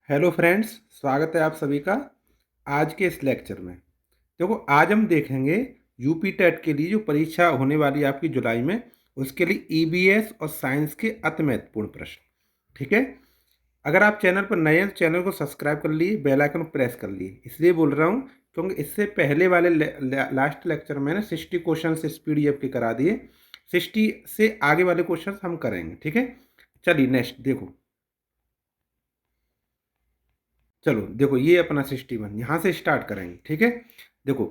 Hello friends, स्वागत है आप सभी का आज के इस लेक्चर में। देखो, आज हम देखेंगे यूपी टेट के लिए जो परीक्षा होने वाली है आपकी जुलाई में, उसके लिए ईबीएस और साइंस के अति महत्वपूर्ण प्रश्न। ठीक है। अगर आप चैनल पर नए हैं तो चैनल को सब्सक्राइब कर लिए, बेल आइकन प्रेस कर लिए। इसलिए बोल रहा हूँ क्योंकि इससे पहले वाले लास्ट लेक्चर में ना 60 क्वेश्चन इस पीडीएफ के करा दिए। 60 से आगे वाले क्वेश्चन हम करेंगे। ठीक है। चलिए नेक्स्ट देखो। चलो देखो, ये अपना 61 यहाँ से स्टार्ट करेंगे। ठीक है। देखो,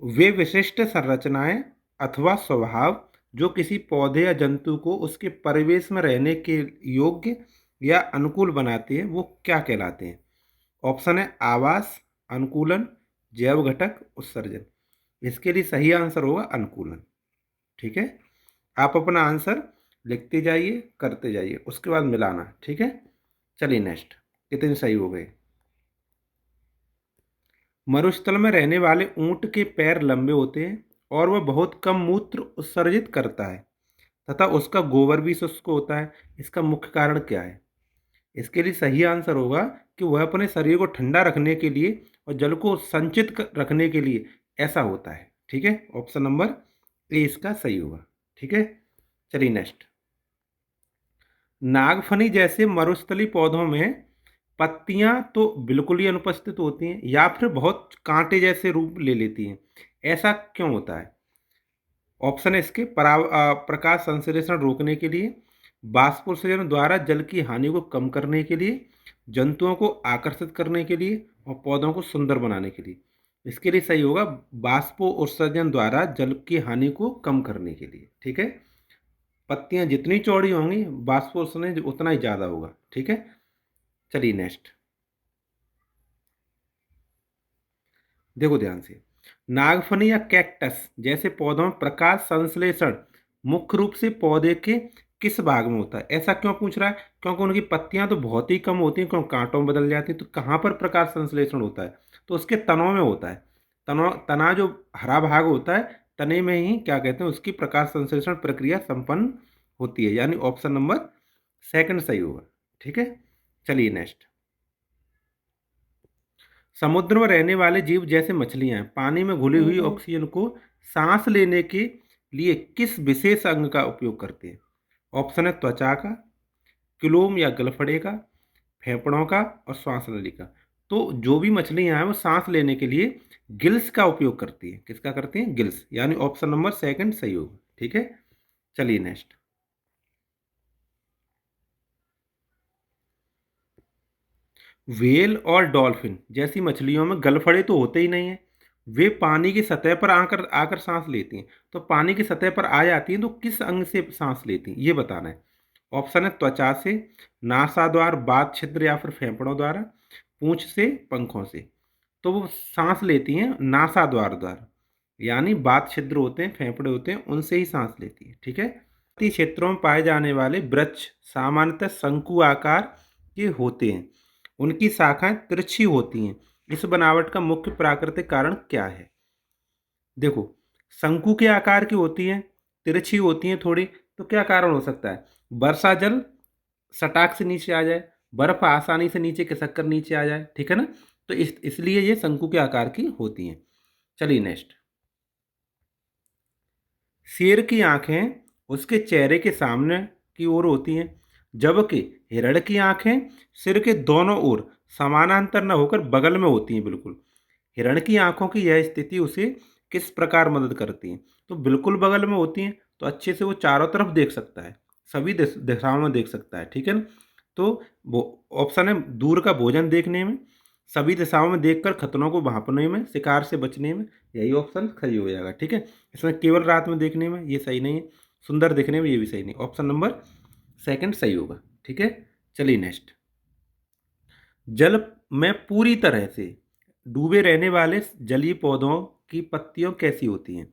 वे विशिष्ट संरचनाएं अथवा स्वभाव जो किसी पौधे या जंतु को उसके परिवेश में रहने के योग्य या अनुकूल बनाते हैं वो क्या कहलाते हैं? ऑप्शन है आवास, अनुकूलन, जैव घटक, उत्सर्जन। इसके लिए सही आंसर होगा अनुकूलन। ठीक है। आप अपना आंसर लिखते जाइए, करते जाइए, उसके बाद मिलाना। ठीक है। चलिए नेक्स्ट। कितने सही हो गए? मरुस्थल में रहने वाले ऊंट के पैर लंबे होते हैं और वह बहुत कम मूत्र उत्सर्जित करता है तथा उसका गोबर भी शुष्क होता है। इसका मुख्य कारण क्या है? इसके लिए सही आंसर होगा कि वह अपने शरीर को ठंडा रखने के लिए और जल को संचित रखने के लिए ऐसा होता है। ठीक है। ऑप्शन नंबर ए इसका सही होगा। ठीक है। चलिए नेक्स्ट। नागफनी जैसे मरुस्थलीय पौधों में पत्तियां तो बिल्कुल ही अनुपस्थित होती हैं या फिर बहुत कांटे जैसे रूप ले लेती हैं। ऐसा क्यों होता है? ऑप्शन है इसके प्रकाश संश्लेषण रोकने के लिए, बाष्पोत्सर्जन द्वारा जल की हानि को कम करने के लिए, जंतुओं को आकर्षित करने के लिए और पौधों को सुंदर बनाने के लिए। इसके लिए सही होगा बाष्पोत्सर्जन द्वारा जल की हानि को कम करने के लिए। ठीक है। पत्तियां जितनी चौड़ी होंगी बाष्पोत्सर्जन उतना ही ज़्यादा होगा। ठीक है। चलिए नेक्स्ट। देखो ध्यान से। नागफनी या कैक्टस जैसे पौधों में प्रकाश संश्लेषण मुख्य रूप से पौधे के किस भाग में होता है? ऐसा क्यों पूछ रहा है? क्योंकि उनकी पत्तियां तो बहुत ही कम होती हैं, क्यों कांटों में बदल जाती हैं। तो कहाँ पर प्रकाश संश्लेषण होता है? तो उसके तनों में होता है। तना जो हरा भाग होता है, तने में ही क्या कहते हैं उसकी प्रकाश संश्लेषण प्रक्रिया संपन्न होती है। यानी ऑप्शन नंबर सेकंड सही होगा। ठीक है। चलिए नेक्स्ट। समुद्र में रहने वाले जीव जैसे मछलियां पानी में घुली हुई ऑक्सीजन को सांस लेने के लिए किस विशेष अंग का उपयोग करते हैं? ऑप्शन है त्वचा का, क्लोम या गलफड़े का, फेफड़ों का और श्वास नली का। तो जो भी मछलियां हैं वो सांस लेने के लिए गिल्स का उपयोग करती है। किसका करती हैं? गिल्स। यानी ऑप्शन नंबर सेकंड सही होगा। ठीक है। चलिए नेक्स्ट। व्हेल और डॉल्फिन जैसी मछलियों में गलफड़े तो होते ही नहीं है। वे पानी की सतह पर आकर आकर सांस लेती हैं। तो पानी की सतह पर आ जाती हैं तो किस अंग से सांस लेती हैं ये बताना है। ऑप्शन है त्वचा से, नासाद्वार, बात छिद्र या फिर फेफड़ों द्वारा, पूंछ से, पंखों से। तो वो सांस लेती हैं नासाद्वार द्वारा। यानी बात छिद्र होते हैं, फेफड़े होते हैं, उनसे ही सांस लेती है। ठीक है। पर्वतीय क्षेत्रों में पाए जाने वाले वृक्ष सामान्यतः शंकु आकार के होते हैं। उनकी शाखाएं तिरछी होती हैं। इस बनावट का मुख्य प्राकृतिक कारण क्या है? देखो, शंकु के आकार की होती हैं, तिरछी होती हैं थोड़ी, तो क्या कारण हो सकता है? वर्षा जल सटाक से नीचे आ जाए, बर्फ आसानी से नीचे खिसक कर नीचे आ जाए। ठीक है ना। तो इसलिए ये शंकु के आकार की होती हैं। चलिए नेक्स्ट। शेर की आंखें उसके चेहरे के सामने की ओर होती हैं, जबकि हिरण की आंखें सिर के दोनों ओर समानांतर न होकर बगल में होती हैं। बिल्कुल हिरण की आंखों की यह स्थिति उसे किस प्रकार मदद करती है? तो बिल्कुल बगल में होती हैं तो अच्छे से वो चारों तरफ देख सकता है, सभी दिशाओं में देख सकता है। ठीक है ना। तो वो ऑप्शन है दूर का भोजन देखने में, सभी दिशाओं में देखकर खतरों को भांपने में, शिकार से बचने में। यही ऑप्शन सही हो जाएगा। ठीक है। इसमें केवल रात में देखने में ये सही नहीं है, सुंदर दिखने में ये भी सही नहीं। ऑप्शन नंबर सेकंड सही होगा। ठीक है। चलिए नेक्स्ट। जल में पूरी तरह से डूबे रहने वाले जलीय पौधों की पत्तियों कैसी होती हैं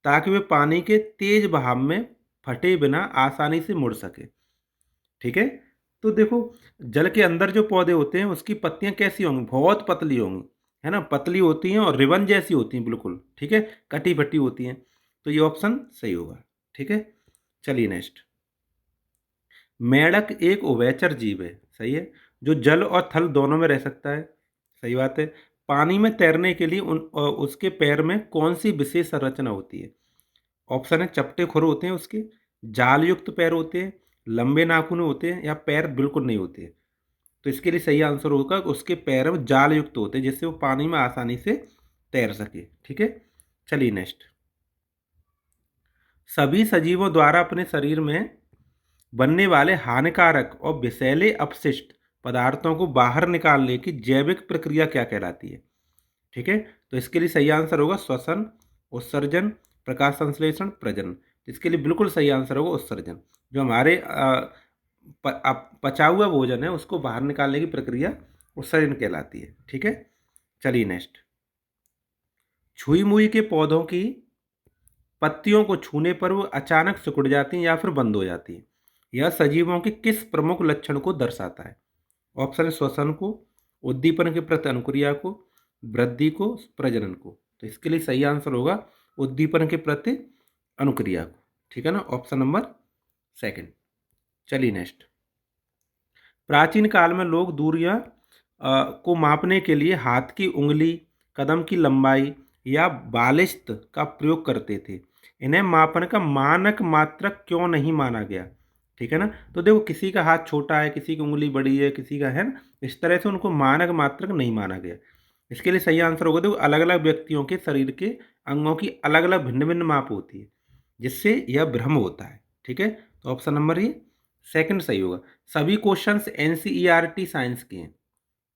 ताकि वे पानी के तेज बहाव में फटे बिना आसानी से मुड़ सके? ठीक है। तो देखो, जल के अंदर जो पौधे होते हैं उसकी पत्तियां कैसी होंगी? बहुत पतली होंगी, है ना। पतली होती हैं और रिबन जैसी होती हैं बिल्कुल। ठीक है। कटी फटी होती हैं। तो ये ऑप्शन सही होगा। ठीक है। चलिए नेक्स्ट। मेंढक एक उभयचर जीव है, सही है, जो जल और थल दोनों में रह सकता है। सही बात है। पानी में तैरने के लिए उसके पैर में कौन सी विशेष संरचना होती है? ऑप्शन है चपटे खुर होते हैं उसके, जाल युक्त पैर होते हैं, लंबे नाखून होते हैं, या पैर बिल्कुल नहीं होते हैं। तो इसके लिए सही आंसर होगा उसके पैर में जाल युक्त होते हैं जिससे वो पानी में आसानी से तैर सके। ठीक है, चलिए नेक्स्ट। सभी सजीवों द्वारा अपने शरीर में बनने वाले हानिकारक और विषैले अपशिष्ट पदार्थों को बाहर निकालने की जैविक प्रक्रिया क्या कहलाती है? ठीक है, तो इसके लिए सही आंसर होगा श्वसन, उत्सर्जन, प्रकाश संश्लेषण, प्रजनन। इसके लिए बिल्कुल सही आंसर होगा उत्सर्जन। जो हमारे पचा हुआ भोजन है उसको बाहर निकालने की प्रक्रिया उत्सर्जन कहलाती है। ठीक है, चलिए नेक्स्ट। छुई मुई के पौधों की पत्तियों को छूने पर वो अचानक सिकुड़ जाती हैं या फिर बंद हो जाती हैं। यह सजीवों के किस प्रमुख लक्षण को दर्शाता है? ऑप्शन है श्वसन को, उद्दीपन के प्रति अनुक्रिया को, वृद्धि को, प्रजनन को। तो इसके लिए सही आंसर होगा उद्दीपन के प्रति अनुक्रिया को। ठीक है ना, ऑप्शन नंबर सेकंड। चलिए नेक्स्ट। प्राचीन काल में लोग दूरियां को मापने के लिए हाथ की उंगली, कदम की लंबाई या बालिश्त का प्रयोग करते थे। इन्हें मापन का मानक मात्रक क्यों नहीं माना गया? ठीक है ना, तो देखो किसी का हाथ छोटा है, किसी की उंगली बड़ी है, किसी का है ना, इस तरह से उनको मानक मात्रक नहीं माना गया। इसके लिए सही आंसर होगा, देखो अलग अलग व्यक्तियों के शरीर के अंगों की अलग अलग भिन्न भिन्न माप होती है जिससे यह भ्रम होता है। ठीक है, तो ऑप्शन नंबर ये सेकंड सही होगा। सभी क्वेश्चंस एनसीईआरटी साइंस के हैं,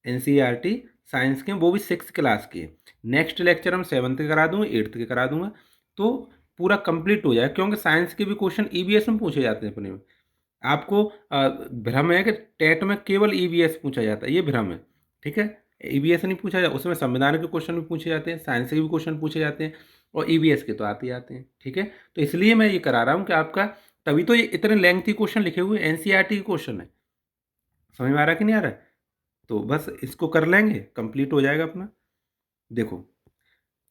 एनसीईआरटी साइंस के, वो भी 6th क्लास के। नेक्स्ट लेक्चर हम 7th के करा दूंगा, 8th के करा दूंगा, तो पूरा कंप्लीट हो जाए, क्योंकि साइंस के भी क्वेश्चन ईवीएस में पूछे जाते हैं अपने में। आपको भ्रम है कि टेट में केवल ईवीएस पूछा जाता है, ये भ्रम है। ठीक है, ईवीएस नहीं पूछा जाता, उसमें संविधान के क्वेश्चन भी पूछे जाते हैं, साइंस के भी क्वेश्चन पूछे जाते हैं, और ईवीएस के तो आते ही आते हैं। ठीक है, तो इसलिए मैं ये करा रहा हूँ कि आपका, तभी तो ये इतने लेंथी क्वेश्चन लिखे हुए एनसीईआरटी के क्वेश्चन है। समझ में आ रहा है कि नहीं आ रहा है? तो बस इसको कर लेंगे, कंप्लीट हो जाएगा अपना। देखो,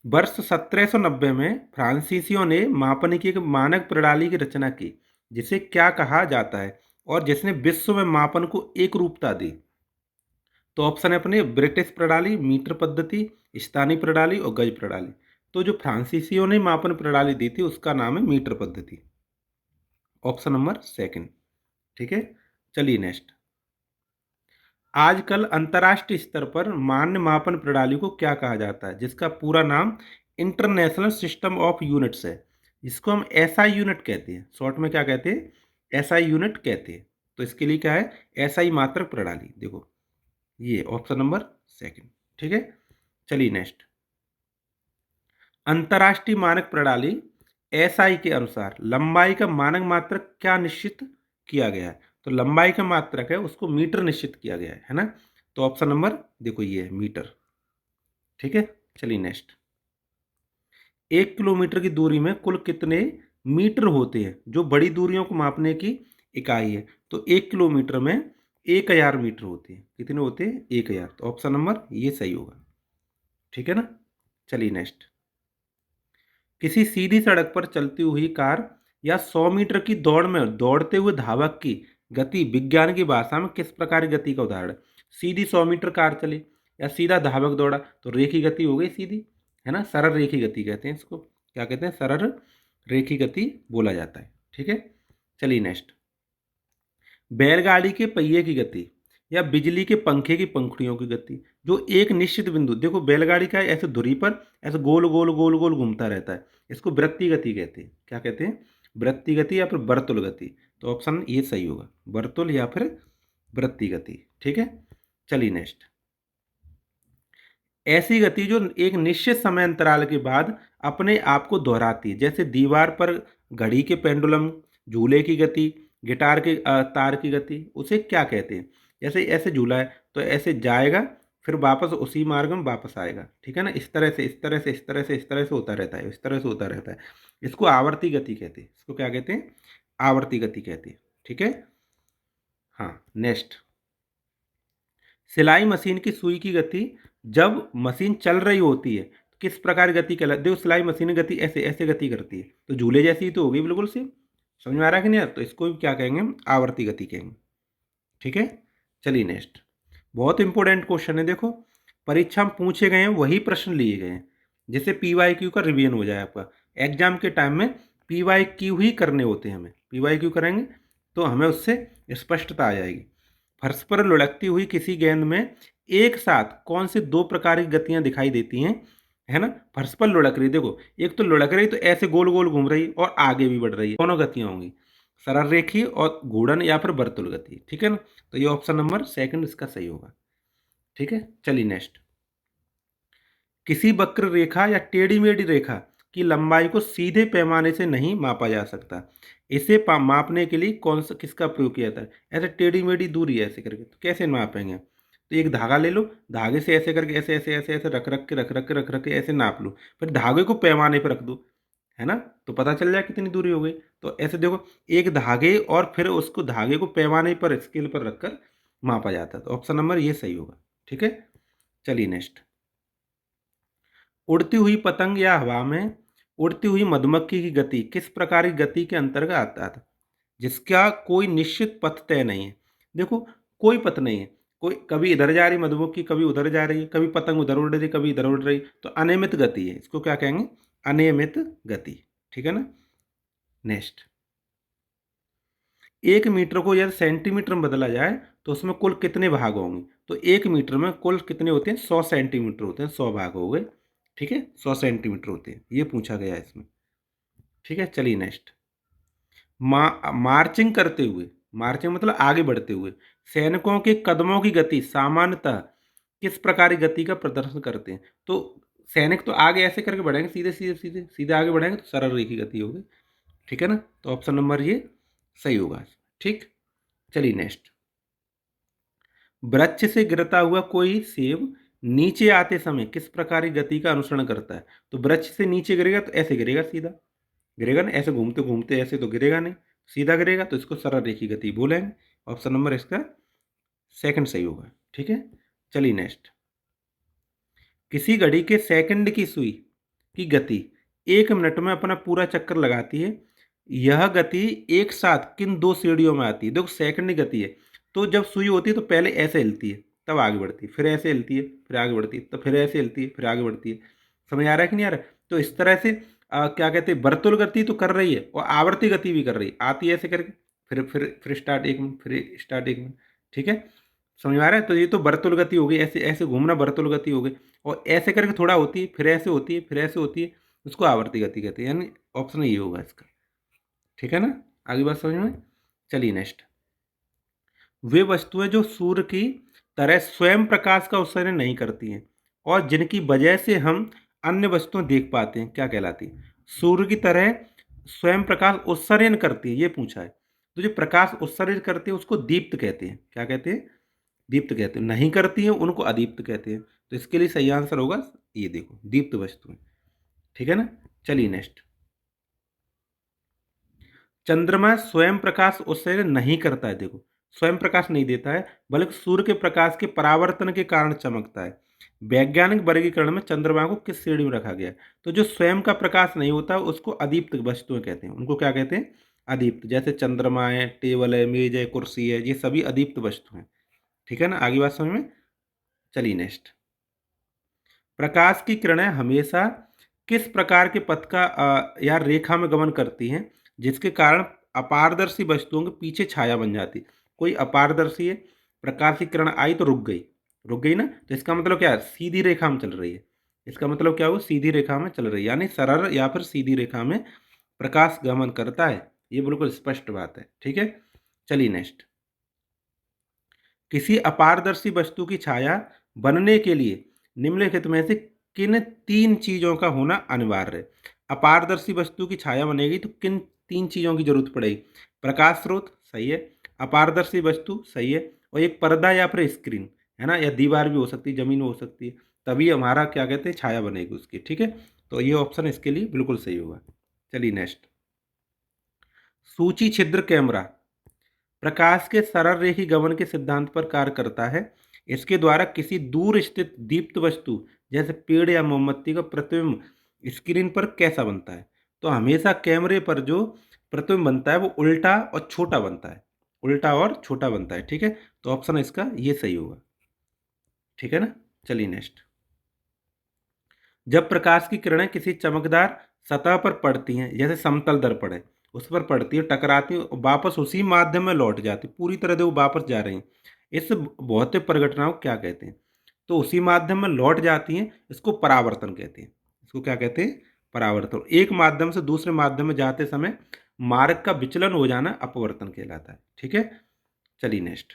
वर्ष 1790 में फ्रांसीसियों ने मापन की एक मानक प्रणाली की रचना की जिसे क्या कहा जाता है, और जिसने विश्व में मापन को एक रूपता दी। तो ऑप्शन है अपने ब्रिटिश प्रणाली, मीटर पद्धति, स्थानीय प्रणाली और गज प्रणाली। तो जो फ्रांसीसियों ने मापन प्रणाली दी थी उसका नाम है मीटर पद्धति, ऑप्शन नंबर सेकंड। ठीक है, चलिए नेक्स्ट। आजकल अंतर्राष्ट्रीय स्तर पर मान्य मापन प्रणाली को क्या कहा जाता है, जिसका पूरा नाम इंटरनेशनल सिस्टम ऑफ यूनिट्स है, जिसको हम एसआई यूनिट कहते हैं, शॉर्ट में क्या कहते हैं, एसआई यूनिट कहते हैं। तो इसके लिए क्या है, एसआई मात्रक प्रणाली। देखो ये ऑप्शन नंबर सेकंड। ठीक है, चलिए नेक्स्ट। अंतर्राष्ट्रीय मानक प्रणाली एसआई के अनुसार लंबाई का मानक मात्रक क्या निश्चित किया गया है? तो लंबाई का मात्रक है उसको मीटर निश्चित किया गया है ना। तो ऑप्शन नंबर देखो ये है मीटर। ठीक है, चलिए नेक्स्ट। 1 किलोमीटर की दूरी में कुल कितने मीटर होते हैं, जो बड़ी दूरियों को मापने की इकाई है? तो 1 किलोमीटर में 1000 मीटर होते हैं। कितने होते हैं? 1000। तो ऑप्शन नंबर ये सही होगा। ठीक है ना, चलिए नेक्स्ट। किसी सीधी सड़क पर चलती हुई कार या 100 मीटर की दौड़ में दौड़ते हुए धावक की गति विज्ञान की भाषा में किस प्रकार की गति का उदाहरण है? सीधी 100 मीटर कार चली या सीधा धावक दौड़ा तो रेखी गति हो गई सीधी, है ना, सरल रेखी गति कहते हैं इसको। क्या कहते हैं? सरल रेखी गति बोला जाता है। ठीक है, चलिए नेक्स्ट। बैलगाड़ी के पहिए की गति या बिजली के पंखे की पंखुड़ियों की गति जो एक निश्चित बिंदु, देखो बैलगाड़ी का है ऐसे धुरी पर ऐसे गोल गोल गोल गोल घूमता रहता है, इसको वृत्तीय गति कहते हैं। क्या कहते हैं? वृत्तीय गति या फिर वर्तुल गति। तो ऑप्शन ये सही होगा, वर्तुल या फिर वृत्तीय गति। ठीक है, चलिए नेक्स्ट। ऐसी गति जो एक निश्चित समय अंतराल के बाद अपने आप को दोहराती है, जैसे दीवार पर घड़ी के पेंडुलम, झूले की गति, गिटार के तार की गति, उसे क्या कहते हैं? जैसे ऐसे झूला है तो ऐसे जाएगा फिर वापस उसी मार्ग में वापस आएगा। ठीक है ना, इस तरह से इस तरह से इस तरह से इस तरह से होता रहता है, इस तरह से होता रहता है। इसको आवर्ती गति कहते हैं। इसको क्या कहते हैं? आवर्ती गति कहते हैं। ठीक है, हाँ नेक्स्ट। सिलाई मशीन की सुई की गति जब मशीन चल रही होती है तो किस प्रकार की गति कहलाती है? देखो सिलाई मशीन की गति ऐसे ऐसे गति करती है, तो झूले जैसी ही तो होगी बिल्कुल सी। समझ में आ रहा है कि नहीं? तो इसको भी क्या कहेंगे? आवर्ती गति कहेंगे। ठीक है, चलिए नेक्स्ट। बहुत इंपॉर्टेंट क्वेश्चन है। देखो, परीक्षा में पूछे गए हैं वही प्रश्न लिए गए हैं, जिससे PYQ का रिवीजन हो जाए आपका। एग्जाम के टाइम में PYQ ही करने होते हैं हमें। PYQ करेंगे तो हमें उससे स्पष्टता आ जाएगी। फर्श पर लुढ़कती हुई किसी गेंद में एक साथ कौन सी दो प्रकार की गतियां दिखाई देती हैं, है ना। फर्श पर लुढ़क रही, देखो एक तो लुढ़क रही तो ऐसे गोल गोल घूम रही और आगे भी बढ़ रही है, दोनों गतियां होंगी, सरल रेखी और घूर्णन या फिर वर्तुल गति, ठीक है ना। तो ये ऑप्शन नंबर सेकंड इसका सही होगा, ठीक है। चलिए नेक्स्ट। किसी वक्र रेखा या टेढ़ी मेढ़ी रेखा की लंबाई को सीधे पैमाने से नहीं मापा जा सकता। इसे मापने के लिए कौन सा किसका प्रयोग किया जाता है। ऐसे टेढ़ी मेढ़ी दूरी है ऐसे करके, तो कैसे मापेंगे। तो एक धागा ले लो, धागे से ऐसे करके ऐसे ऐसे ऐसे ऐसे रख रख के ऐसे नाप लो, फिर धागे को पैमाने पर रख दो, है ना। तो पता चल जाए कितनी दूरी हो गई। तो ऐसे देखो, एक धागे और फिर उसको धागे को पैमाने पर स्केल पर रखकर मापा जाता है। तो ऑप्शन नंबर ये सही होगा, ठीक है। चलिए नेक्स्ट। उड़ती हुई पतंग या हवा में उड़ती हुई मधुमक्खी की गति किस प्रकार की गति के अंतर्गत आता था, जिसका कोई निश्चित पथ तय नहीं है। देखो, कोई पथ नहीं है, कोई कभी इधर जा रही मधुमक्खी, कभी उधर जा रही है, कभी पतंग उधर उड़ रही, कभी इधर उड़ रही, तो अनियमित गति है। इसको क्या कहेंगे, अनियमित गति, ठीक है ना। नेक्स्ट। 1 मीटर को यदि सेंटीमीटर में बदला जाए तो उसमें कुल कितने भाग होंगे। तो 1 मीटर में कुल कितने होते हैं, 100 सेंटीमीटर होते हैं, 100 भाग हो गए, ठीक है। 100 सेंटीमीटर होते हैं, ये पूछा गया है इसमें, ठीक है। चलिए नेक्स्ट। मार्चिंग करते हुए, मार्चिंग मतलब आगे बढ़ते हुए सैनिकों के कदमों की गति सामान्यतः किस प्रकार की गति का प्रदर्शन करते हैं। तो सैनिक तो आगे ऐसे करके बढ़ेंगे, सीधे सीधे सीधे सीधे आगे बढ़ेंगे, तो सरल रेखी गति होगी, ठीक है ना। तो ऑप्शन नंबर ये सही होगा, ठीक। चलिए नेक्स्ट। वृक्ष से गिरता हुआ कोई सेब नीचे आते समय किस प्रकार की गति का अनुसरण करता है। तो वृक्ष से नीचे गिरेगा तो ऐसे गिरेगा, सीधा गिरेगा ना, ऐसे घूमते घूमते ऐसे तो गिरेगा नहीं, सीधा गिरेगा, तो इसको सरल रेखी गति बोलेंगे। ऑप्शन नंबर इसका सेकंड सही होगा, ठीक है। चलिए नेक्स्ट। किसी घड़ी के सेकंड की सुई की गति 1 मिनट में अपना पूरा चक्कर लगाती है। यह गति एक साथ किन दो सीढ़ियों में आती है। देखो, सेकंड की गति है, तो जब सुई होती है तो पहले ऐसे हिलती है, तब आगे बढ़ती है, फिर ऐसे हिलती है, फिर आगे बढ़ती है, तो फिर ऐसे हिलती है, फिर आगे बढ़ती है। समझ आ रहा है कि नहीं आ रहा है। तो इस तरह से क्या कहते हैं, वर्तुल गति तो कर रही है और आवर्ती गति भी कर रही है, आती है ऐसे करके, फिर स्टार्ट 1 मिनट, फिर स्टार्ट 1 मिनट, ठीक है। समझ में आ रहा है। तो ये तो वर्तुल गति हो गई, ऐसे ऐसे घूमना वर्तुल गति हो गई, और ऐसे करके थोड़ा होती है, फिर ऐसे होती है, फिर ऐसे होती है, उसको आवर्ती गति कहते हैं। यानी ऑप्शन ये होगा इसका, ठीक है ना। आगे बात समझ में। चलिए नेक्स्ट। वे वस्तुएं जो सूर्य की तरह स्वयं प्रकाश का उत्सर्जन नहीं करती हैं और जिनकी वजह से हम अन्य वस्तुएं देख पाते हैं, क्या कहलाती है। सूर्य की तरह स्वयं प्रकाश उत्सर्जन करती है, ये पूछा है। तो जो प्रकाश उत्सर्जित करते हैं उसको दीप्त कहते हैं, क्या कहते हैं, दीप्त कहते हैं। नहीं करती हैं उनको अदीप्त कहते हैं। तो इसके लिए सही आंसर होगा ये, देखो, दीप्त वस्तुएं, ठीक है ना। चलिए नेक्स्ट। चंद्रमा स्वयं प्रकाश उत्सर्जन नहीं करता है, देखो, स्वयं प्रकाश नहीं देता है, बल्कि सूर्य के प्रकाश के परावर्तन के कारण चमकता है। वैज्ञानिक वर्गीकरण में चंद्रमा को किस श्रेणी में रखा गया है। तो जो स्वयं का प्रकाश नहीं होता उसको अदीप्त वस्तुएं कहते हैं, उनको क्या कहते हैं, अदीप्त। जैसे चंद्रमा है, टेबल है, मेज है, कुर्सी है, ये सभी अदीप्त वस्तु हैं, ठीक है ना। आगे बात समझ में। चलिए नेक्स्ट। प्रकाश की किरणें हमेशा किस प्रकार के पथ का या रेखा में गमन करती हैं, जिसके कारण अपारदर्शी वस्तुओं के पीछे छाया बन जाती। कोई अपारदर्शी है, प्रकाश की किरण आई तो रुक गई ना, तो इसका मतलब क्या है, सीधी रेखा में चल रही है। इसका मतलब क्या हुआ, सीधी रेखा में चल रही है, यानी सरल या फिर सीधी रेखा में प्रकाश गमन करता है, ये बिल्कुल स्पष्ट बात है, ठीक है। चलिए नेक्स्ट। किसी अपारदर्शी वस्तु की छाया बनने के लिए निम्नलिखित में से किन 3 चीजों का होना अनिवार्य है। अपारदर्शी वस्तु की छाया बनेगी तो किन 3 चीजों की जरूरत पड़ेगी। प्रकाश स्रोत सही है, अपारदर्शी वस्तु सही है, और एक पर्दा या फिर स्क्रीन, है ना, या दीवार भी हो सकती है, जमीन हो सकती है, तभी हमारा क्या कहते हैं, छाया बनेगी उसकी, ठीक है। तो ये ऑप्शन इसके लिए बिल्कुल सही होगा। चलिए नेक्स्ट। सूची छिद्र कैमरा प्रकाश के सरल रेखी गमन के सिद्धांत पर कार्य करता है। इसके द्वारा किसी दूर स्थित दीप्त वस्तु जैसे पेड़ या मोमबत्ती का प्रतिबिंब स्क्रीन पर कैसा बनता है। तो हमेशा कैमरे पर जो प्रतिबिंब बनता है वो उल्टा और छोटा बनता है, उल्टा और छोटा बनता है, ठीक है। तो ऑप्शन इसका ये सही होगा। ठीक है ना। चलिए नेक्स्ट। जब प्रकाश की किरणें किसी चमकदार सतह पर पड़ती हैं, जैसे समतल दर्पण है, उस पर पड़ती है, टकराती है और वापस उसी माध्यम में लौट जाती, पूरी तरह से वो वापस जा रही हैं, इस भौतिक परिघटना को क्या कहते हैं? तो उसी माध्यम में लौट जाती हैं, इसको परावर्तन कहते हैं। इसको क्या कहते हैं? परावर्तन। एक माध्यम से दूसरे माध्यम में जाते समय मार्ग का विचलन हो जाना अपवर्तन कहलाता है। ठीक है। चलिए नेक्स्ट।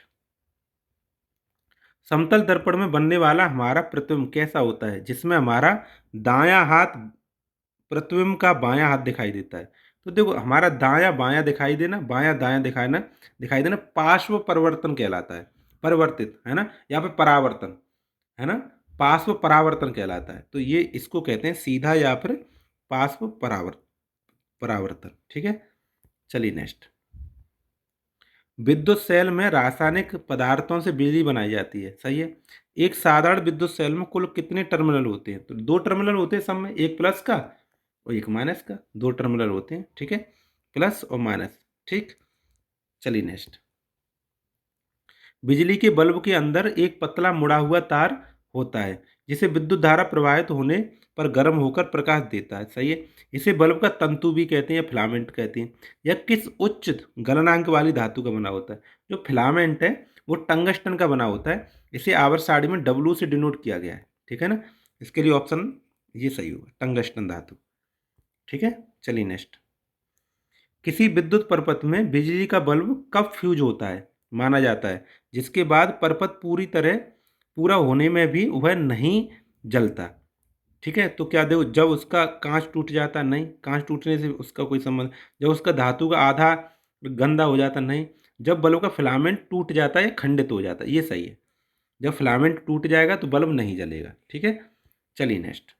समतल दर्पण में बनने वाला हमारा प्रतिबिंब कैसा होता है? जिसमें हमारा दायां हाथ प्रतिबिंब का बायां हाथ दिखाई देता है। तो देखो, हमारा दायां बायां दिखाई देना, बायां दायां दिखाई देना पार्श्व परिवर्तन कहलाता है। परिवर्तित है ना, यहाँ पे परावर्तन है ना, पार्श्व परावर्तन कहलाता है। तो ये इसको कहते हैं सीधा या फिर पार्श्व परावर्तन। ठीक है। चलिए नेक्स्ट। विद्युत सेल में रासायनिक पदार्थों से बिजली बनाई जाती है। सही है। एक साधारण विद्युत सेल में कुल कितने टर्मिनल होते हैं? तो दो टर्मिनल होते हैं सब में, एक प्लस का और एक माइनस का, दो टर्मिनल होते हैं। ठीक है। प्लस और माइनस। ठीक। चलिए नेक्स्ट। बिजली के बल्ब के अंदर एक पतला मुड़ा हुआ तार होता है, जिसे विद्युत धारा प्रवाहित होने पर गर्म होकर प्रकाश देता है। सही है। इसे बल्ब का तंतु भी कहते हैं या फिलामेंट कहते हैं। यह किस उच्च गलनांक वाली धातु का बना होता है? जो फिलामेंट है वो टंगस्टन का बना होता है। इसे आवर्त सारणी में W से डिनोट किया गया है। ठीक है ना। इसके लिए ऑप्शन ये सही होगा, टंगस्टन धातु। ठीक है। चलिए नेक्स्ट। किसी विद्युत परपथ में बिजली का बल्ब कब फ्यूज होता है माना जाता है, जिसके बाद परपथ पूरा होने में भी वह नहीं जलता? ठीक है। तो क्या देखो, जब उसका कांच टूट जाता, नहीं, कांच टूटने से उसका कोई संबंध। जब उसका धातु का आधा गंदा हो जाता, नहीं। जब बल्ब का फिलामेंट टूट जाता है या खंडित हो जाता है, ये सही है। जब फिलामेंट टूट जाएगा तो बल्ब नहीं जलेगा। ठीक है। चलिए नेक्स्ट।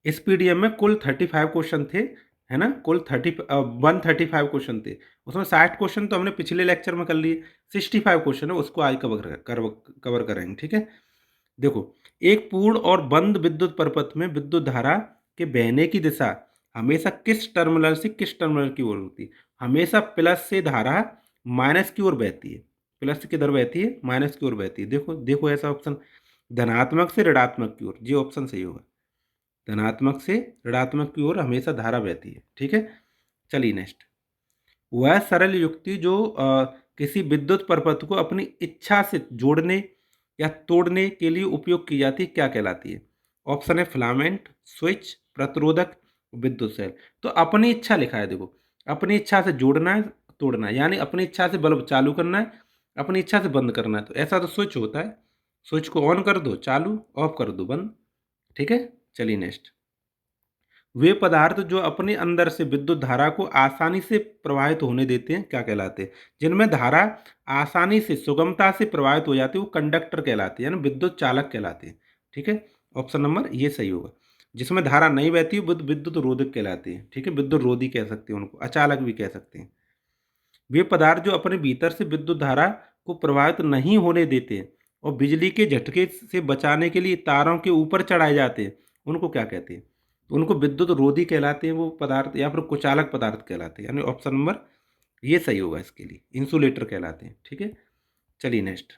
इस पीडीएफ में कुल 35 क्वेश्चन थे, है ना। कुल 135 क्वेश्चन थे। उसमें 60 क्वेश्चन तो हमने पिछले लेक्चर में कर लिए, 65 क्वेश्चन है उसको आज कवर करेंगे। ठीक है। देखो, एक पूर्ण और बंद विद्युत परिपथ में विद्युत धारा के बहने की दिशा हमेशा किस टर्मिनल से किस टर्मिनल की ओर होती है? हमेशा प्लस से धारा माइनस की ओर बहती है। प्लस किधर बहती है? माइनस की ओर बहती है। देखो देखो, ऐसा ऑप्शन, धनात्मक से ऋणात्मक की ओर, ये ऑप्शन सही होगा। धनात्मक से ऋणात्मक की ओर हमेशा धारा बहती है। ठीक है। चलिए नेक्स्ट। वह सरल युक्ति जो किसी विद्युत परपथ को अपनी इच्छा से जोड़ने या तोड़ने के लिए उपयोग की जाती है क्या कहलाती है? ऑप्शन है फिलामेंट, स्विच, प्रतिरोधक, विद्युत सेल। तो अपनी इच्छा लिखा है, देखो, अपनी इच्छा से जोड़ना है, तोड़ना है, यानी अपनी इच्छा से बल्ब चालू करना है, अपनी इच्छा से बंद करना है। तो ऐसा तो स्विच होता है, स्विच को ऑन कर दो चालू, ऑफ कर दो बंद। ठीक है। चलिए नेक्स्ट। वे पदार्थ जो अपने अंदर से विद्युत धारा को आसानी से प्रवाहित होने देते हैं क्या कहलाते हैं? जिनमें धारा आसानी से सुगमता से प्रवाहित हो जाती है वो कंडक्टर कहलाते हैं, यानी विद्युत चालक कहलाते हैं। ठीक है। ऑप्शन नंबर ये सही होगा। जिसमें धारा नहीं बहती वो विद्युत रोधक कहलाते हैं। ठीक है। विद्युत रोधी कह सकते हैं उनको, अचालक भी कह सकते हैं। वे पदार्थ जो अपने भीतर से विद्युत धारा को प्रवाहित नहीं होने देते और बिजली के झटके से बचाने के लिए तारों के ऊपर चढ़ाए जाते हैं, उनको क्या कहते हैं? तो उनको विद्युत रोधी कहलाते हैं वो पदार्थ, या फिर कुचालक पदार्थ कहलाते हैं, यानी ऑप्शन नंबर ये सही होगा इसके लिए, इंसुलेटर कहलाते हैं। ठीक है। चलिए नेक्स्ट।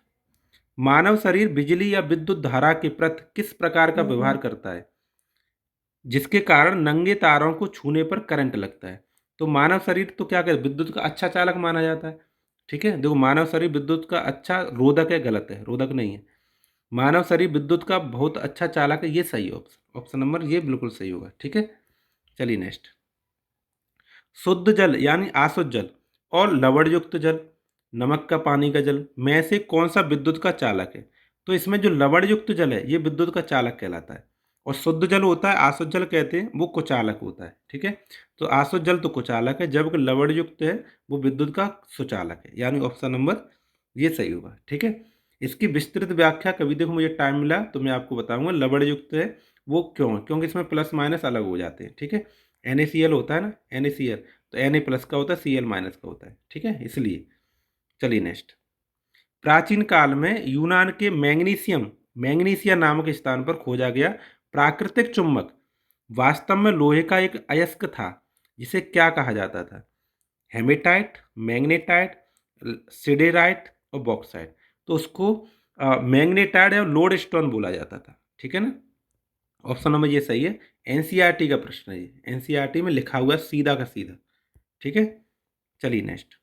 मानव शरीर बिजली या विद्युत धारा के प्रति किस प्रकार का व्यवहार करता है जिसके कारण नंगे तारों को छूने पर करंट लगता है? तो मानव शरीर तो क्या कहते, विद्युत का अच्छा चालक माना जाता है। ठीक है। देखो, मानव शरीर विद्युत का अच्छा रोधक है, गलत है, रोधक नहीं है। मानव शरीर विद्युत का बहुत अच्छा चालक है, ये सही है ऑप्शन, ऑप्शन नंबर ये बिल्कुल सही होगा। ठीक है। चलिए नेक्स्ट। शुद्ध जल यानी अशुद्ध जल और लवणयुक्त जल, नमक का पानी का जल में से कौन सा विद्युत का चालक है? तो इसमें जो लवणयुक्त जल है ये विद्युत का चालक कहलाता है, और शुद्ध जल होता है, अशुद्ध जल कहते हैं, वो कुचालक होता है। ठीक है। तो अशुद्ध जल तो कुचालक है, जबकि लवणयुक्त है वो विद्युत का सुचालक है, यानी ऑप्शन नंबर ये सही होगा। ठीक है। इसकी विस्तृत व्याख्या कभी देखो मुझे टाइम मिला तो मैं आपको बताऊंगा। लवणयुक्त है वो क्यों है? क्योंकि इसमें प्लस माइनस अलग हो जाते हैं। ठीक है। NaCl होता है ना, NaCl, तो Na प्लस का होता है, Cl माइनस का होता है। ठीक है, इसलिए। चलिए नेक्स्ट। प्राचीन काल में यूनान के मैग्नीसिया नामक स्थान पर खोजा गया प्राकृतिक चुंबक वास्तव में लोहे का एक अयस्क था, जिसे क्या कहा जाता था? हेमेटाइट, मैग्नेटाइट, सिडेराइट और बॉक्साइट। तो उसको मैग्नेटाइड या लोड स्टोन बोला जाता था। ठीक है ना। ऑप्शन नंबर ये सही है। एनसीईआरटी का प्रश्न है ये, एनसीईआरटी में लिखा हुआ है सीधा का सीधा। ठीक है। चलिए नेक्स्ट।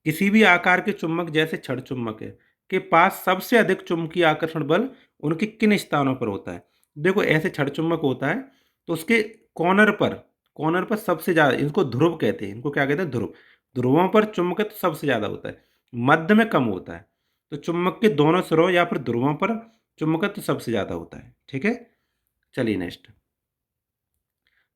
किसी भी आकार के चुंबक जैसे छड़ चुंबक है के पास सबसे अधिक चुंबकीय आकर्षण बल उनके किन स्थानों पर होता है। देखो ऐसे छड़ चुंबक होता है तो उसके कॉर्नर पर सबसे ज्यादा, इनको ध्रुव कहते हैं, इनको क्या कहते हैं, ध्रुव। ध्रुवों पर चुंबकत्व सबसे ज्यादा होता है, मध्य में कम होता है। तो चुंबक के दोनों सिरों या फिर ध्रुवों पर चुंबकत्व सबसे ज्यादा होता है। ठीक है। चलिए नेक्स्ट।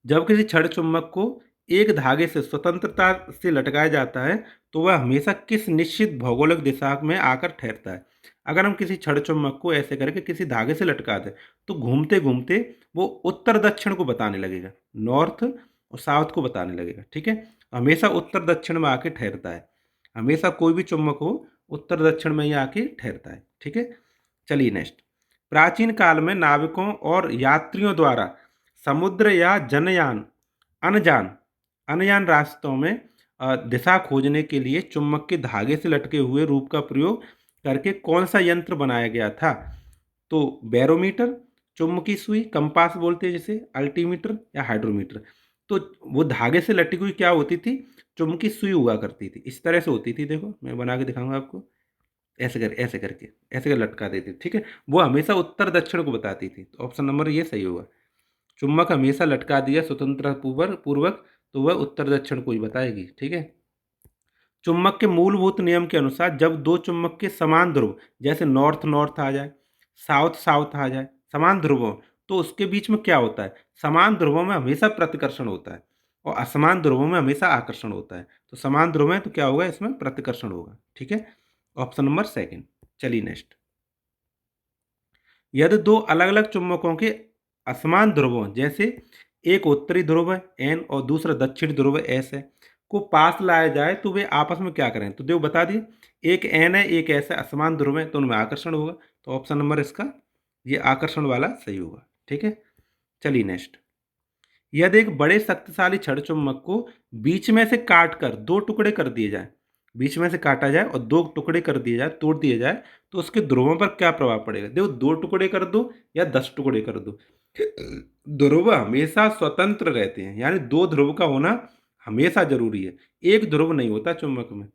जब किसी छड़ चुंबक को एक धागे से स्वतंत्रता से लटकाया जाता है तो वह हमेशा किस निश्चित भौगोलिक दिशा में आकर ठहरता है। अगर हम किसी छड़ चुंबक को ऐसे करके किसी धागे से लटका दें तो घूमते घूमते वो उत्तर दक्षिण को बताने लगेगा, नॉर्थ और साउथ को बताने लगेगा। ठीक है। हमेशा उत्तर दक्षिण में आके ठहरता है, हमेशा कोई भी चुंबक हो उत्तर दक्षिण में ही आके ठहरता है। ठीक है। चलिए नेक्स्ट। प्राचीन काल में नाविकों और यात्रियों द्वारा समुद्र या जनयान अनजान अनजान रास्तों में दिशा खोजने के लिए चुंबक के धागे से लटके हुए रूप का प्रयोग करके कौन सा यंत्र बनाया गया था। तो बैरोमीटर, चुंबकीय सुई, कंपास बोलते हैं जिसे, अल्टीमीटर या हाइड्रोमीटर। तो वो धागे से लटकी हुई क्या होती थी, चुंबकीय सुई हुआ करती थी, इस तरह से होती थी। देखो मैं बना के दिखाऊंगा आपको, ऐसे कर लटका देती थी। ठीक है। वो हमेशा उत्तर दक्षिण को बताती थी। तो ऑप्शन नंबर ये सही होगा। चुंबक हमेशा लटका दिया स्वतंत्र पूर्वक तो वह उत्तर दक्षिण को ही बताएगी। ठीक है। चुंबक के मूलभूत नियम के अनुसार जब दो चुंबक के समान ध्रुव, जैसे नॉर्थ नॉर्थ आ जाए, साउथ साउथ आ जाए, समान ध्रुवों, तो उसके बीच में क्या होता है, समान ध्रुवों में हमेशा प्रतिकर्षण होता है और असमान ध्रुवों में हमेशा आकर्षण होता है। तो समान ध्रुव है तो क्या होगा, इसमें प्रतिकर्षण होगा। ठीक है। Option number second. चलिए नेक्स्ट। यदि दो अलग अलग चुंबकों के असमान ध्रुवों, जैसे एक उत्तरी ध्रुव है एन और दूसरा दक्षिणी ध्रुव है एस है, को पास लाया जाए तो वे आपस में क्या करें। तो देखो बता दिए, एक एन है एक एस है, असमान ध्रुव है तो उनमें आकर्षण होगा। तो ऑप्शन नंबर इसका ये आकर्षण वाला सही होगा। ठीक है। चलिए नेक्स्ट। यदि एक बड़े शक्तिशाली छड़ चुंबक को बीच में से काट कर दो टुकड़े कर दिए जाए, बीच में से काटा जाए और दो टुकड़े कर दिए जाए, तोड़ दिए जाए, तो उसके ध्रुवों पर क्या प्रभाव पड़ेगा। देखो दो टुकड़े कर दो या 10 टुकड़े कर दो, ध्रुव हमेशा स्वतंत्र रहते हैं, यानी दो ध्रुव का होना हमेशा जरूरी है। एक ध्रुव नहीं होता चुंबक में,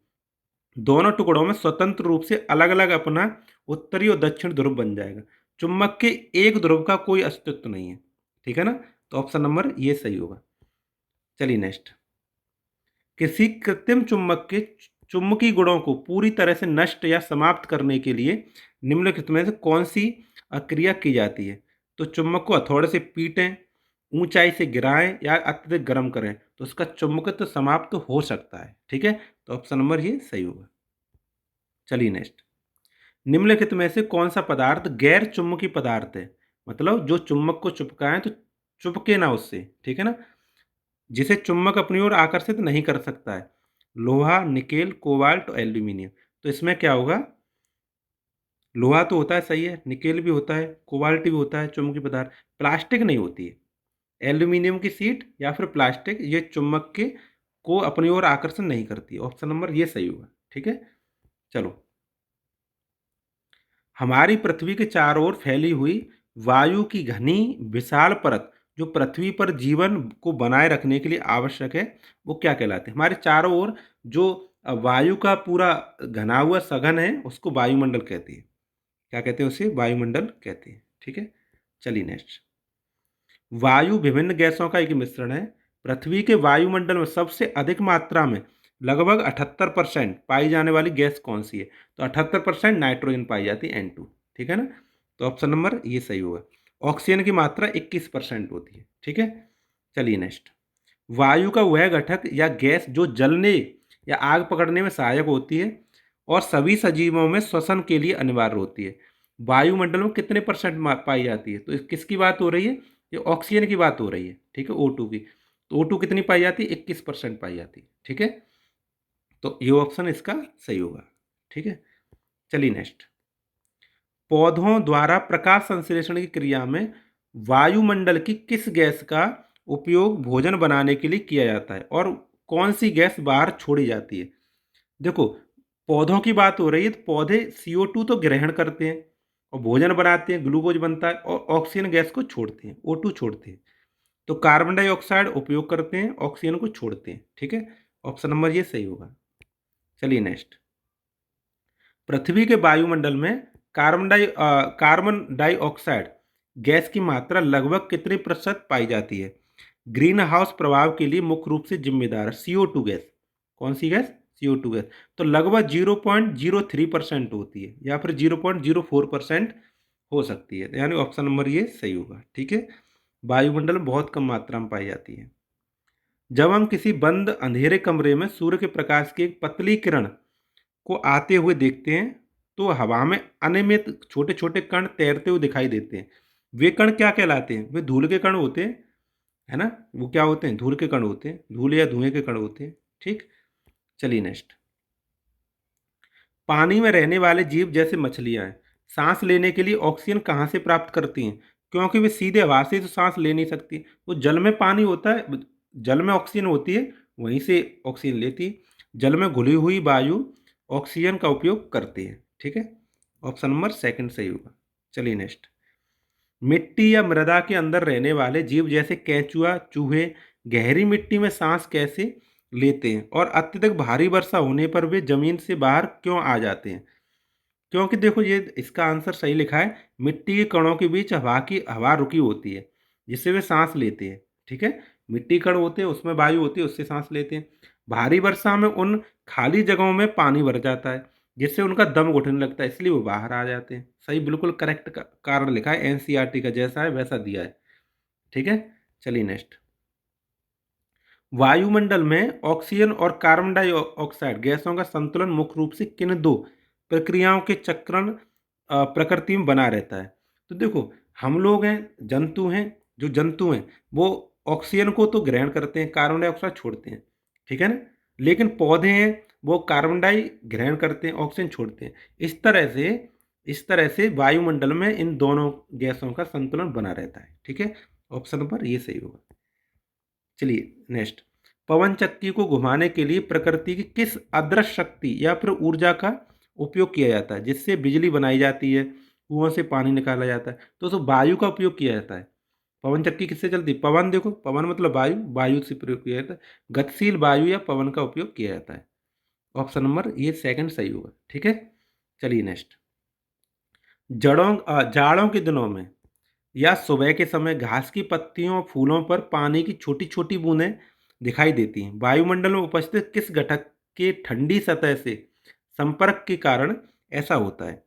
दोनों टुकड़ों में स्वतंत्र रूप से अलग अलग अपना उत्तरी और दक्षिण ध्रुव बन जाएगा। चुंबक के एक ध्रुव का कोई अस्तित्व नहीं है। ठीक है ना। तो ऑप्शन नंबर ये सही होगा। चलिए नेक्स्ट। किसी कृत्रिम चुंबक के चुंबकीय गुणों को पूरी तरह से नष्ट या समाप्त करने के लिए निम्नलिखित में से कौन सी क्रिया की जाती है। तो चुंबक को हथौड़े से पीटें, ऊंचाई से गिराएं या अत्यधिक गर्म करें तो उसका चुंबकत्व समाप्त हो सकता है। ठीक है। तो ऑप्शन नंबर ये सही होगा। चलिए नेक्स्ट। निम्नलिखित में से कौन सा पदार्थ गैर चुंबकीय पदार्थ है, मतलब जो चुंबक को चिपकाएं तो चुपके ना उससे। ठीक है ना। जिसे चुंबक अपनी ओर आकर्षित नहीं कर सकता है। लोहा, निकेल, कोबाल्ट और एल्यूमिनियम। तो इसमें क्या होगा, लोहा तो होता है, सही है, निकेल भी होता है, कोबाल्ट भी होता है चुंबकीय पदार्थ। प्लास्टिक नहीं होती है। एल्यूमिनियम की सीट या फिर प्लास्टिक ये चुंबक के को अपनी ओर आकर्षण नहीं करती। ऑप्शन नंबर ये सही होगा। ठीक है। चलो। हमारी पृथ्वी के चारों ओर फैली हुई वायु की घनी विशाल परत जो पृथ्वी पर जीवन को बनाए रखने के लिए आवश्यक है, वो क्या कहलाते हैं। हमारे चारों ओर जो वायु का पूरा घना हुआ सघन है उसको वायुमंडल कहते हैं। क्या कहते हैं उसे, वायुमंडल कहते हैं। ठीक है। चलिए नेक्स्ट। वायु विभिन्न गैसों का एक मिश्रण है। पृथ्वी के वायुमंडल में सबसे अधिक मात्रा में लगभग 78% पाई जाने वाली गैस कौन सी है। तो 78% नाइट्रोजन पाई जाती है, N2। ठीक है ना। तो ऑप्शन नंबर ये सही होगा। ऑक्सीजन की मात्रा 21% होती है। ठीक है। चलिए नेक्स्ट। वायु का वह घटक या गैस जो जलने या आग पकड़ने में सहायक होती है और सभी सजीवों में श्वसन के लिए अनिवार्य होती है, वायुमंडल में कितने परसेंट पाई जाती है। तो किसकी बात हो रही है, ये ऑक्सीजन की बात हो रही है। ठीक है। O2 की। तो O2 कितनी पाई जाती है, 21% पाई जाती है। ठीक है। तो ये ऑप्शन इसका सही होगा। ठीक है। चलिए नेक्स्ट। पौधों द्वारा प्रकाश संश्लेषण की क्रिया में वायुमंडल की किस गैस का उपयोग भोजन बनाने के लिए किया जाता है और कौन सी गैस बाहर छोड़ी जाती है। देखो पौधों की बात हो रही है तो पौधे CO2 तो ग्रहण करते हैं और भोजन बनाते हैं, ग्लूकोज बनता है और ऑक्सीजन गैस को छोड़ते हैं, O2 छोड़ते हैं। तो कार्बन डाइऑक्साइड उपयोग करते हैं, ऑक्सीजन को छोड़ते हैं। ठीक है, ऑप्शन नंबर ये सही होगा। चलिए नेक्स्ट। पृथ्वी के वायुमंडल में कार्बन डाइऑक्साइड गैस की मात्रा लगभग कितने प्रतिशत पाई जाती है? ग्रीन हाउस प्रभाव के लिए मुख्य रूप से जिम्मेदार CO2 गैस। कौन सी गैस? CO2 gas. तो लगभग 0.03% होती है या फिर 0.04% हो सकती है, यानी ऑप्शन नंबर ये सही होगा। ठीक है, वायुमंडल में बहुत कम मात्रा में पाई जाती है। जब हम किसी बंद अंधेरे कमरे में सूर्य के प्रकाश की एक पतली किरण को आते हुए देखते हैं तो हवा में अनियमित छोटे छोटे कण तैरते हुए दिखाई देते हैं। वे कण क्या कहलाते हैं? वे धूल के कण होते हैं, है ना? वो क्या होते हैं? धूल के कण होते हैं, धूल या धुएं के कण होते हैं। ठीक, चलिए नेक्स्ट। पानी में रहने वाले जीव जैसे मछलियां हैं, सांस लेने के लिए ऑक्सीजन कहाँ से प्राप्त करती हैं? क्योंकि वे सीधे हवा से तो सांस ले नहीं सकती, वो जल में पानी होता है, जल में ऑक्सीजन होती है, वहीं से ऑक्सीजन लेती है। जल में घुली हुई वायु ऑक्सीजन का उपयोग करती है। ठीक है, ऑप्शन नंबर सेकंड सही होगा। चलिए नेक्स्ट। मिट्टी या मृदा के अंदर रहने वाले जीव जैसे केंचुआ, चूहे गहरी मिट्टी में सांस कैसे लेते हैं और अत्यधिक भारी वर्षा होने पर वे जमीन से बाहर क्यों आ जाते हैं? क्योंकि देखो ये इसका आंसर सही लिखा है, मिट्टी के कणों के बीच हवा रुकी होती है जिससे वे सांस लेते हैं। ठीक है, मिट्टी कण होते हैं, उसमें वायु होती है, उससे सांस लेते हैं। भारी वर्षा में उन खाली जगहों में पानी भर जाता है जिससे उनका दम घुटने लगता है, इसलिए वो बाहर आ जाते हैं। सही, बिल्कुल करेक्ट कारण लिखा है, NCERT का जैसा है वैसा दिया है। ठीक है, चलिए नेक्स्ट। वायुमंडल में ऑक्सीजन और कार्बन डाइऑक्साइड गैसों का संतुलन मुख्य रूप से किन दो प्रक्रियाओं के चक्रण प्रकृति में बना रहता है? तो देखो, हम लोग हैं, जंतु हैं, जो जंतु हैं वो ऑक्सीजन को तो ग्रहण करते हैं, कार्बन डाइऑक्साइड छोड़ते हैं। ठीक है ना? लेकिन पौधे हैं, वो कार्बन डाई ग्रहण करते हैं, ऑक्सीजन छोड़ते हैं। इस तरह से वायुमंडल में इन दोनों गैसों का संतुलन बना रहता है। ठीक है, ऑप्शन नंबर ये सही होगा। चलिए नेक्स्ट। पवन चक्की को घुमाने के लिए प्रकृति की किस अदृश्य शक्ति या फिर ऊर्जा का उपयोग किया जाता है जिससे बिजली बनाई जाती है, कुआं से पानी निकाला जाता है? तो वायु का उपयोग किया जाता है। पवन चक्की किससे चलती है? पवन, देखो पवन मतलब वायु, वायु से प्रयोग किया जाता है। गतिशील वायु या पवन का उपयोग किया जाता है। ऑप्शन नंबर ये सेकंड सही होगा। ठीक है, चलिए नेक्स्ट। जाड़ों के दिनों में या सुबह के समय घास की पत्तियों और फूलों पर पानी की छोटी छोटी बूंदें दिखाई देती हैं। वायुमंडल में उपस्थित किस घटक के ठंडी सतह से संपर्क के कारण ऐसा होता है?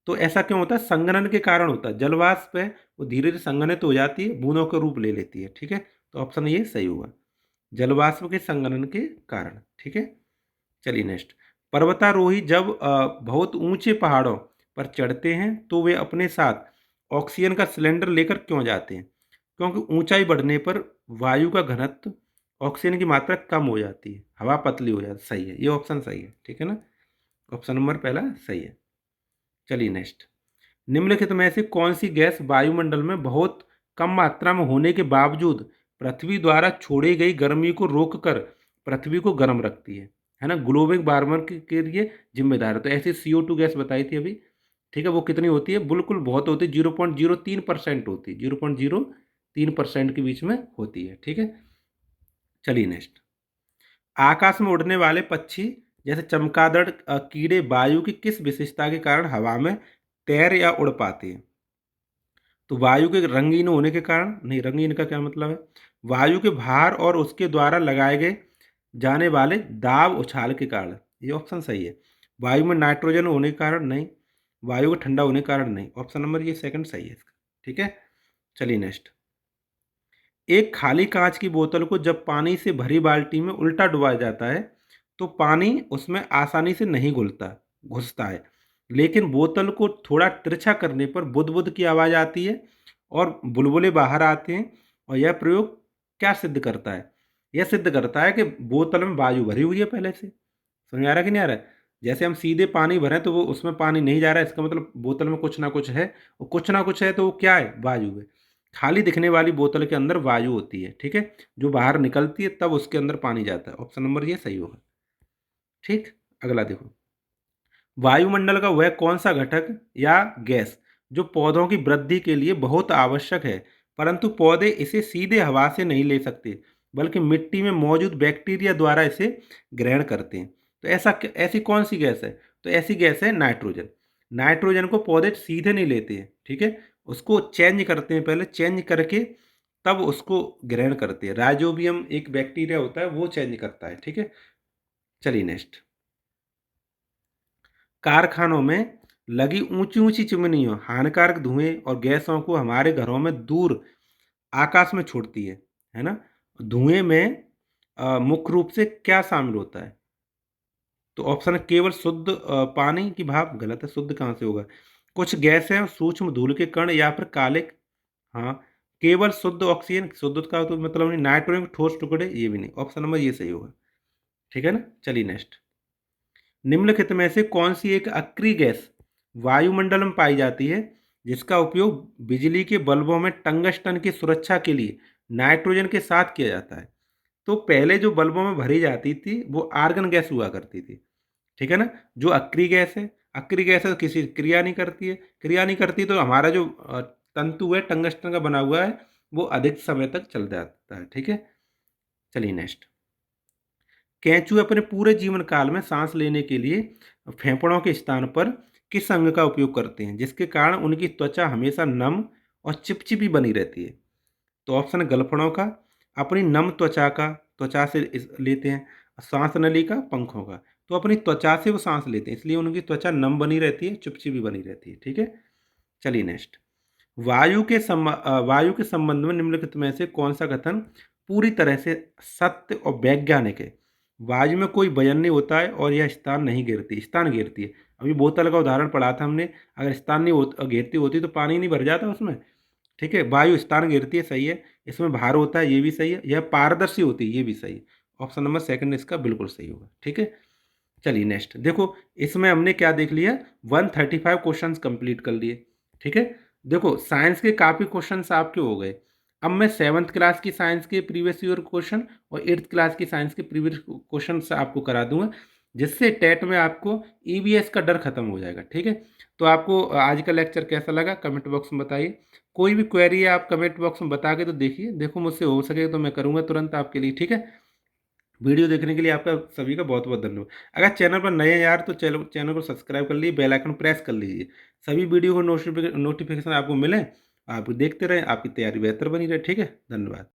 तो ऐसा क्यों होता है? संघनन के कारण होता है। जलवाष्प है, वो धीरे धीरे संघनित हो जाती है, बूंदों का रूप ले लेती है। ठीक है, तो ऑप्शन ये सही होगा, जलवाष्प के संघनन के कारण। ठीक है, चलिए नेक्स्ट। पर्वतारोही जब बहुत ऊंचे पहाड़ों पर चढ़ते हैं तो वे अपने साथ ऑक्सीजन का सिलेंडर लेकर क्यों जाते हैं? क्योंकि ऊंचाई बढ़ने पर वायु का घनत्व, ऑक्सीजन की मात्रा कम हो जाती है, हवा पतली हो जाती है। सही है, ये ऑप्शन सही है। ठीक है ना, ऑप्शन नंबर पहला सही है। चलिए नेक्स्ट। निम्नलिखित में से कौन सी गैस वायुमंडल में बहुत कम मात्रा में होने के बावजूद पृथ्वी द्वारा छोड़ी गई गर्मी को रोककर पृथ्वी को गर्म रखती है ना? ग्लोबल वार्मर के लिए जिम्मेदार है। तो ऐसी CO2 गैस बताई थी अभी। ठीक है, वो कितनी होती है? बिल्कुल बहुत होती है, 0.03% होती है, 0.03% के बीच में होती है। ठीक है, चलिए नेक्स्ट। आकाश में उड़ने वाले पक्षी जैसे चमगादड़, कीड़े वायु की किस विशेषता के कारण हवा में तैर या उड़ पाते हैं? तो वायु के रंगीन होने के कारण नहीं, रंगीन का क्या मतलब है? वायु के भार और उसके द्वारा लगाए गए जाने वाले दाब उछाल के कारण। ये ऑप्शन सही है। वायु में नाइट्रोजन होने के कारण नहीं, वायु का ठंडा होने के कारण नहीं। ऑप्शन नंबर ये सेकंड सही है इसका। ठीक है, चलिए नेक्स्ट। एक खाली कांच की बोतल को जब पानी से भरी बाल्टी में उल्टा डुबाया जाता है तो पानी उसमें आसानी से नहीं घुसता है, लेकिन बोतल को थोड़ा तिरछा करने पर बुद बुद की आवाज़ आती है और बुलबुले बाहर आते हैं। और यह प्रयोग क्या सिद्ध करता है? यह सिद्ध करता है कि बोतल में वायु भरी हुई है पहले से। समझ आ रहा है कि नहीं आ रहा है? जैसे हम सीधे पानी भरें तो वो उसमें पानी नहीं जा रहा है, इसका मतलब बोतल में कुछ ना कुछ है, और कुछ ना कुछ है तो वो क्या है? वायु है। खाली दिखने वाली बोतल के अंदर वायु होती है। ठीक है, जो बाहर निकलती है तब उसके अंदर पानी जाता है। ऑप्शन नंबर ये सही होगा। ठीक, अगला देखो। वायुमंडल का वह कौन सा घटक या गैस जो पौधों की वृद्धि के लिए बहुत आवश्यक है, परंतु पौधे इसे सीधे हवा से नहीं ले सकते, बल्कि मिट्टी में मौजूद बैक्टीरिया द्वारा इसे ग्रहण करते हैं। तो ऐसी कौन सी गैस है? तो ऐसी गैस है नाइट्रोजन। नाइट्रोजन को पौधे सीधे नहीं लेते हैं, ठीक है, उसको चेंज करते हैं, पहले चेंज करके तब उसको ग्रहण करते हैं। राइजोबियम एक बैक्टीरिया होता है, वो चेंज करता है, ठीक है। चलिए नेक्स्ट। कारखानों में लगी ऊंची ऊंची चिमनियों हानिकारक धुएं और गैसों को हमारे घरों में दूर आकाश में छोड़ती है ना। धुएं में मुख्य रूप से क्या शामिल होता है? तो ऑप्शन है केवल शुद्ध पानी की भाप। गलत है, शुद्ध कहाँ से होगा? कुछ गैस है, सूक्ष्म धूल के कण या फिर काले। हाँ, केवल शुद्ध ऑक्सीजन। शुद्ध का तो मतलब नहीं, नाइट्रोजन के ठोस टुकड़े, ये भी नहीं। ऑप्शन नंबर ये सही होगा, ठीक है ना। चलिए नेक्स्ट। निम्नलिखित में से कौन सी एक अक्रिय गैस वायुमंडल में पाई जाती है जिसका उपयोग बिजली के बल्बों में टंगस्टन की सुरक्षा के लिए नाइट्रोजन के साथ किया जाता है? तो पहले जो बल्बों में भरी जाती थी वो आर्गन गैस हुआ करती थी, ठीक है ना। जो अक्रिय गैस है, अक्रिय गैस है तो किसी क्रिया नहीं करती है। क्रिया नहीं करती तो हमारा जो तंतु है टंगस्टन का बना हुआ है वो अधिक समय तक चल जाता है, ठीक है। चलिए नेक्स्ट। केंचुए अपने पूरे जीवन काल में सांस लेने के लिए फेफड़ों के स्थान पर किस अंग का उपयोग करते हैं जिसके कारण उनकी त्वचा हमेशा नम और चिपचिपी बनी रहती है? तो ऑप्शन है गलफड़ों का, अपनी नम त्वचा का, त्वचा से लेते हैं। सांस नली का, पंखों का। तो अपनी त्वचा से वो सांस लेते हैं, इसलिए उनकी त्वचा नम बनी रहती है, चिपचिपी बनी रहती है, ठीक है। चलिए नेक्स्ट। वायु के संबंध में निम्नलिखित में से कौन सा कथन पूरी तरह से सत्य और वैज्ञानिक है? वायु में कोई वजन नहीं होता है और यह स्थान घेरती है। अभी बोतल का उदाहरण पढ़ा था हमने, अगर स्थान नहीं घेरती होती तो पानी नहीं भर जाता उसमें, ठीक है। वायु स्थान घेरती है, सही है। इसमें भार होता है, ये भी सही है। यह पारदर्शी होती है, ये भी सही है। ऑप्शन नंबर सेकंड इसका बिल्कुल सही होगा, ठीक है। चलिए नेक्स्ट देखो। इसमें हमने क्या देख लिया, 135 क्वेश्चन कंप्लीट कर लिए, ठीक है। देखो साइंस के काफ़ी क्वेश्चन आपके हो गए। अब मैं 7th क्लास की साइंस के प्रीवियस ईयर क्वेश्चन और 8th क्लास की साइंस के प्रीवियस क्वेश्चन आपको करा दूंगा, जिससे टेट में आपको ईवीएस का डर खत्म हो जाएगा, ठीक है। तो आपको आज का लेक्चर कैसा लगा कमेंट बॉक्स में बताइए। कोई भी क्वेरी है आप कमेंट बॉक्स में बता के तो देखिए, देखो मुझसे हो सके तो मैं करूँगा तुरंत आपके लिए, ठीक है। वीडियो देखने के लिए आपका सभी का बहुत बहुत धन्यवाद। अगर चैनल पर नए हैं यार तो चैनल को सब्सक्राइब कर लीजिए, बेल आइकन प्रेस कर लीजिए। सभी वीडियो को नोटिफिकेशन आपको मिले, आप देखते रहें, आपकी तैयारी बेहतर बनी रहे, ठीक है। धन्यवाद।